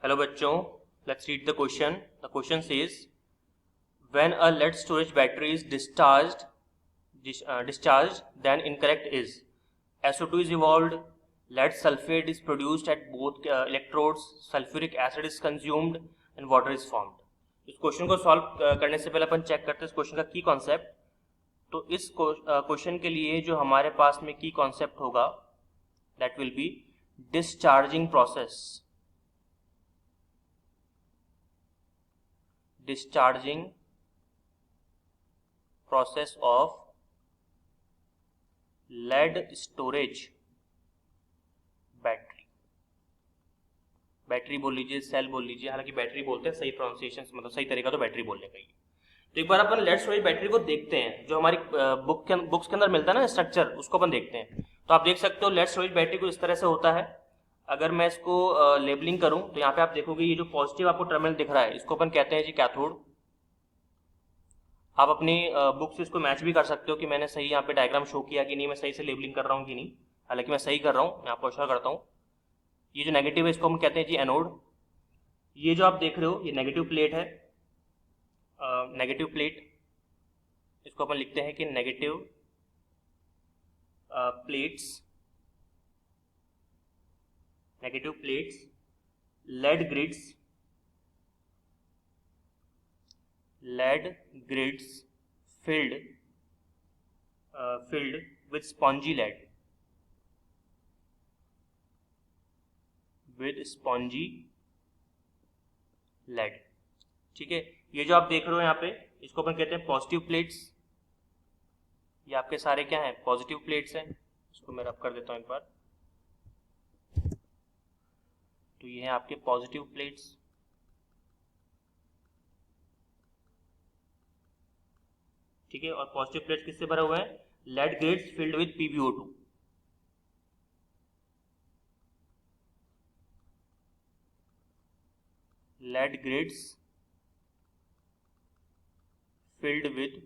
Hello बच्चों, let's read the question. The question says when a lead storage battery is discharged then incorrect is SO2 is evolved, lead sulfate is produced at both electrodes, sulfuric acid is consumed and water is formed. इस question को solve करने से पहले अपन check करते हैं इस question का की कॉन्सेप्ट. तो इस क्वेश्चन के लिए जो हमारे पास में की कॉन्सेप्ट होगा that will be discharging process. Discharging process of lead storage battery बोल लीजिए, सेल बोल लीजिए, हालांकि बैटरी बोलते हैं, सही प्रोनाउंसिएशन मतलब सही तरीका तो बैटरी बोलने का ही. तो एक बार अपन लेड स्टोरेज बैटरी को देखते हैं, जो हमारी बुक्स के अंदर मिलता है ना स्ट्रक्चर, उसको अपन देखते हैं. तो आप देख सकते हो लेड स्टोरेज बैटरी को इस तरह से होता है. अगर मैं इसको लेबलिंग करूं तो यहाँ पे आप देखोगे ये जो पॉजिटिव आपको टर्मिनल दिख रहा है इसको अपन कहते हैं जी कैथोड. आप अपनी बुक से इसको मैच भी कर सकते हो कि मैंने सही यहाँ पे डायग्राम शो किया कि नहीं, मैं सही से लेबलिंग कर रहा हूँ कि नहीं. हालांकि मैं सही कर रहा हूँ, मैं आपको अश्योर करता हूँ. ये जो नेगेटिव है इसको हम कहते हैं जी एनोड. ये जो आप देख रहे हो ये नेगेटिव प्लेट है. नेगेटिव प्लेट इसको अपन लिखते हैं कि negative plates lead grids filled with spongy lead. ठीक है. ये जो आप देख रहे हो यहाँ पे इसको अपन कहते हैं पॉजिटिव प्लेट्स. ये आपके सारे क्या हैं, पॉजिटिव प्लेट्स हैं. इसको मैं रब कर देता हूँ एक बार. तो ये हैं आपके पॉजिटिव प्लेट्स. ठीक है. और पॉजिटिव प्लेट्स किससे भरा हुआ है, lead grids filled with PbO2. Lead grids filled with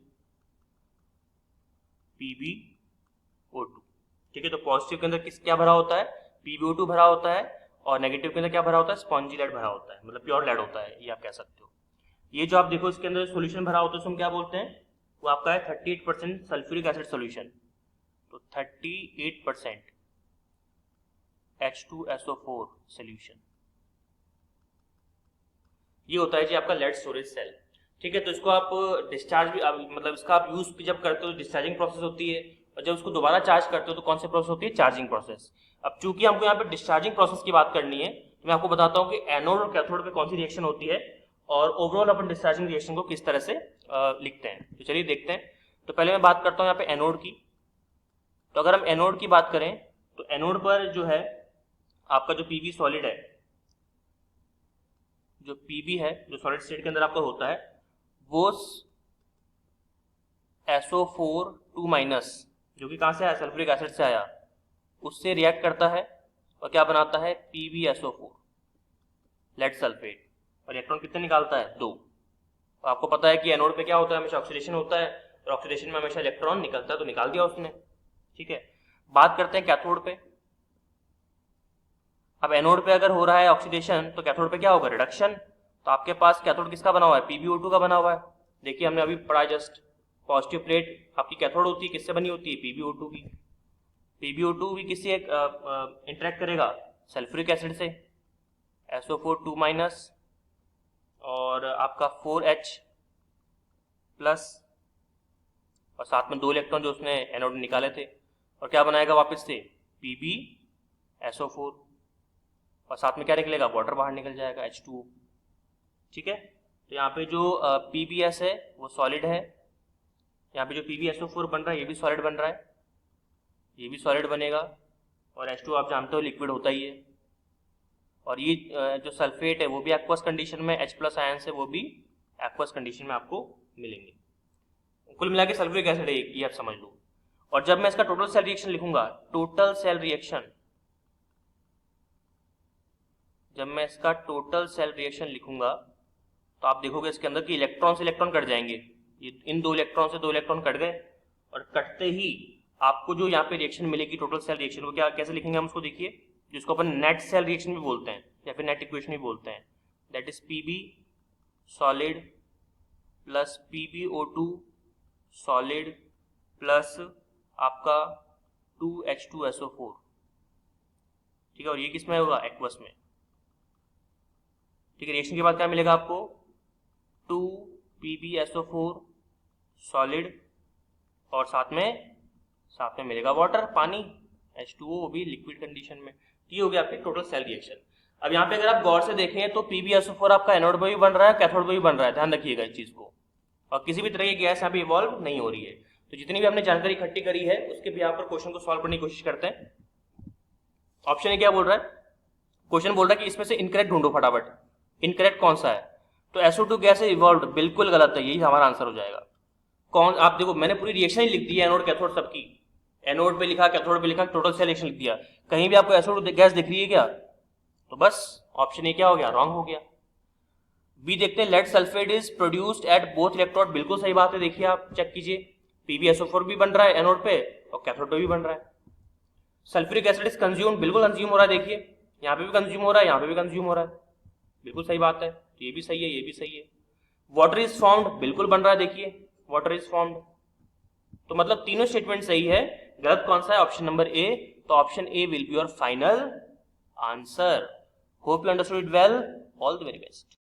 PbO2. ठीक है. तो पॉजिटिव के अंदर क्या भरा होता है, PbO2 भरा होता है, और नेगेटिव के अंदर क्या भरा होता है, स्पॉन्जी लेड भरा होता है, मतलब प्योर लेड होता है, ये आप कह सकते हो. ये जो आप देखो इसके अंदर सॉल्यूशन भरा होता है उसको हम क्या बोलते हैं, वो आपका है 38% सल्फ्यूरिक एसिड सॉल्यूशन. तो 38% H2SO4 सॉल्यूशन, ये होता है जी आपका लेड स्टोरेज सेल. ठीक है. तो इसको आप डिस्चार्ज भी मतलब इसका आप यूज भी जब करते हो डिस्चार्जिंग प्रोसेस होती है, और जब उसको दोबारा चार्ज करते हो तो कौन सी प्रोसेस होती है, चार्जिंग प्रोसेस. अब चूंकि हमको यहाँ पे डिस्चार्जिंग प्रोसेस की बात करनी है तो मैं आपको बताता हूँ कि एनोड और कैथोड पे कौन सी रिएक्शन होती है और ओवरऑल अपन डिस्चार्जिंग रिएक्शन को किस तरह से लिखते हैं. तो चलिए देखते हैं. तो पहले मैं बात करता हूँ यहाँ पे एनोड की. तो अगर हम एनोड की बात करें तो एनोड पर जो है आपका जो पीबी सॉलिड है, जो पीबी है जो सॉलिड स्टेट के अंदर आपका होता है, वो SO4 जो कि कहाँ से आया, सल्फ्यूरिक एसिड से आया, उससे रिएक्ट करता है और क्या बनाता है, PbSO4 लेड सल्फेट. और इलेक्ट्रॉन कितने निकालता है, 2. तो आपको पता है कि एनोड पे क्या होता है, हमेशा ऑक्सीडेशन होता है, और ऑक्सीडेशन में हमेशा इलेक्ट्रॉन निकलता है, तो निकाल दिया उसने. ठीक है. बात करते हैं कैथोड पे. अब एनोड पे अगर हो रहा है ऑक्सीडेशन तो कैथोड पे क्या होगा, रिडक्शन. तो आपके पास कैथोड किसका बना हुआ है, PbO2 का बना हुआ है. देखिए हमने अभी पढ़ा जस्ट, पॉजिटिव प्लेट आपकी कैथोड होती है, किससे बनी होती है, PbO2 की. PbO2 भी किससे इंटरेक्ट करेगा, सल्फ्यूरिक एसिड से, SO4 और आपका 4H प्लस, और साथ में 2 इलेक्ट्रॉन जो उसने एनोड निकाले थे, और क्या बनाएगा वापस से, PbSO4, और साथ में क्या निकलेगा, वाटर बाहर निकल जाएगा, H2O. ठीक है. तो यहाँ पे जो PbS है वो सॉलिड है, यहाँ पे जो PbSO4 बन रहा है ये भी सॉलिड बन रहा है, ये भी सॉलिड बनेगा, और H2 आप जानते हो लिक्विड होता ही है. और ये जो सल्फेट है वो भी एक्वस कंडीशन में, H+ आयंस है वो भी एक्वस कंडीशन में आपको मिलेंगे. कुल मिला के सल्फ्यूरिक एसिड है, ये आप समझ लो. और जब मैं इसका टोटल सेल रिएक्शन लिखूंगा, जब मैं इसका टोटल सेल रिएक्शन लिखूंगा तो आप देखोगे इसके अंदर कि इलेक्ट्रॉन से इलेक्ट्रॉन कट जाएंगे. ये इन 2 इलेक्ट्रॉन से 2 इलेक्ट्रॉन कट गए, और कटते ही आपको जो यहाँ पे रिएक्शन मिलेगी टोटल सेल रिएक्शन, वो क्या कैसे लिखेंगे हम उसको, देखिए जिसको अपन नेट सेल रिएक्शन भी बोलते हैं. या फिर नेट इक्वेशन भी बोलते हैं, that is Pb solid plus PbO2 solid plus आपका 2H2SO4, ठीक है, और ये किस में होगा, एक्वस में, ठीक है। रिएक्शन के बाद क्या मिलेगा आपको, 2PbSO4 सॉलिड और साथ में मिलेगा वाटर, पानी H2O, वो भी लिक्विड कंडीशन में। ये हो गया आपकी टोटल सेल रिएक्शन। अब यहाँ पे अगर आप गौर से देखें तो PbSO4 आपका एनोड में भी बन रहा है, कैथोड में भी बन रहा है, ध्यान रखिएगा इस चीज को, और किसी भी तरह की गैस यहाँ पे इवॉल्व नहीं हो रही है। तो जितनी भी हमने जानकारी इकट्ठी करी है उसके भी यहाँ पर क्वेश्चन को सॉल्व करने की कोशिश करते हैं। ऑप्शन ए क्या बोल रहा है, क्वेश्चन बोल रहा है कि इसमें से इनकरेक्ट ढूंढो फटाफट, इनकरेक्ट कौन सा है, तो SO2 गैस इवॉल्व, बिल्कुल गलत है, यही हमारा आंसर हो जाएगा। कौन, आप देखो मैंने पूरी रिएक्शन ही लिख दी है, एनोड कैथोड सबकी, एनोड पे लिखा, कैथोड पे लिखा, टोटल सेल रिएक्शन लिख दिया, कहीं भी आपको SO2 गैस दिख रही है क्या, तो बस ऑप्शन ए क्या हो गया, रॉन्ग हो गया। बी देखते हैं, lead sulphate is produced at both electrode, बिल्कुल सही बात है, देखिए आप चेक कीजिए, PbSO4 भी बन रहा है एनोड पे और कैथोड पे भी बन रहा है। सल्फ्यूरिक एसिड इज कंज्यूम्ड, बिल्कुल कंज्यूम हो रहा है, देखिए यहाँ पे भी कंज्यूम हो रहा है, यहाँ पे भी कंज्यूम हो रहा है, बिल्कुल सही बात है, तो ये भी सही है, ये भी सही है। वाटर इज फॉर्म्ड, बिल्कुल बन रहा है, देखिए वाटर इज फॉर्म्ड, तो मतलब तीनों स्टेटमेंट सही है, गलत कौन सा है, ऑप्शन नंबर ए, तो option A will be your final answer. Hope you understood it well, all the very best.